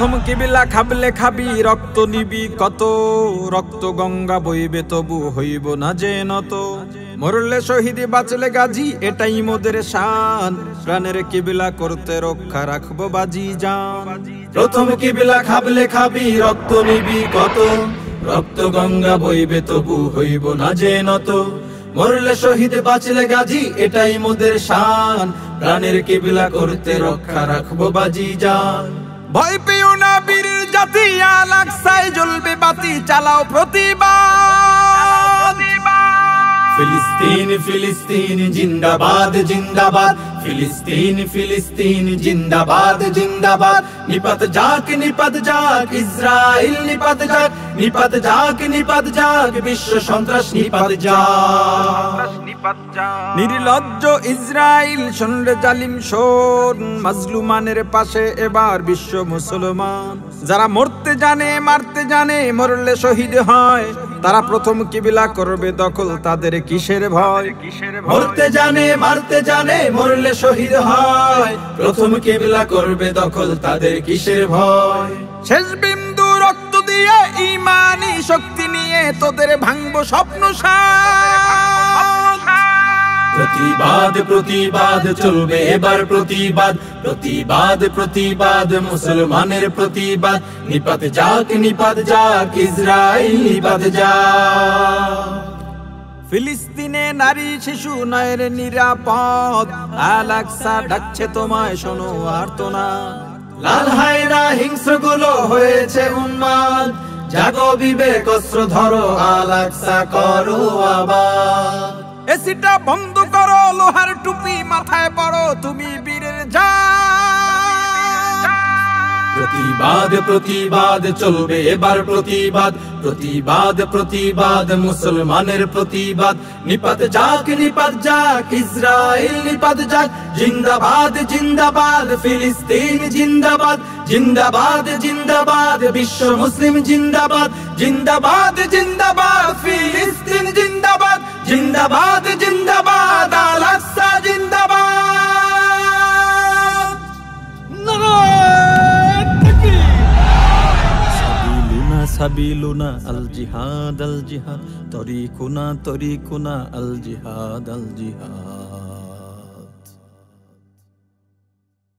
প্রথম কিবিলা খাবলে খাবি রক্ত নিবি কত, রক্ত গঙ্গা বইবে তবু হইব না যে নত। মরলে শহীদ বাঁচলে গাজী এটাই মোদের শান, প্রাণের কিবিলা করতে রক্ষা রাখবো বাজি জান। প্রথম কিবিলা খাবলে খাবি রক্ত নিবি কত, রক্ত গঙ্গা বইবে তবু হইব না যে নত। মরলে শহীদ বাঁচলে গাজী এটাই মোদের শান, প্রাণের কিবিলা করতে রক্ষা রাখবো বাজি জান। ভয় পেও না বীর জাতি, আল আকসায় জ্বলবে বাতি, চালাও প্রতিবাদ। ফিলিস্তিন ফিলিস্তিন জিন্দাবাদ জিন্দাবাদ, ফিলিস্তিন ফিলিস্তিন জিন্দাবাদ জিন্দাবাদ। নিপাত যাক ইসরাইল নিপাত যাক, নিপাত যাক বিশ্ব সন্ত্রাস নিপাত যাক। নির্লজ্জ ইসরাইল শোনরে জালিম শোন, মাজলুমানের পাশে এবার বিশ্ব মুসলমান। যারা মরতে জানে মারতে জানে, মরলে শহীদ হয়, তারা প্রথম কিবিলা করবে দখল, তাদের কিসের ভয়? মরতে জানে মারতে জানে, মরলে শহীদ হয়, প্রথম কিবিলা করবে দখল, তাদের কিসের ভয়? শেষ বিন্দু রক্ত দিয়ে ঈমানি শক্তি নিয়ে তোদের ভাঙবো স্বপ্ন সাথ। প্রতিবাদ প্রতিবাদ চলবে এবার প্রতিবাদ, প্রতিবাদ প্রতিবাদ মুসলমানের প্রতিবাদ। নিপাত যাক ইসরাইল নিপাত যাক। ফিলিস্তিনে নারী শিশু নয়ের নিরাপদ, আল আকসা ডাকছে তোমায় শোনো আর্তনাদ। লাল হায়না হিংস্র গুলো হয়েছে উন্মাদ, জাগো বিবেক অস্ত্র ধরো, আল আকসা করো আবার। এসিটা বন্ধ করো, লোহার টুপি মাথায় পড়ো, তুমি বীরের জান। প্রতিবাদ প্রতিবাদ চলবে এবার প্রতিবাদ, প্রতিবাদ প্রতিবাদ মুসলমানের প্রতিবাদ। নিপাত যাক ইসরাইল নিপাত যাক, জিন্দাবাদ জিন্দাবাদ ফিলিস্তিন জিন্দাবাদ, জিন্দাবাদ জিন্দাবাদ বিশ্ব মুসলিম জিন্দাবাদ, জিন্দাবাদ জিন্দাবাদ ফিলিস্তিন জিন্দাবাদ, জিন্দাবাদ জিন্দাবাদ আল আকসা জিন্দাবাদ। সাবিলুনা আল জিহাদ তরিকুনা আল জিহাদ।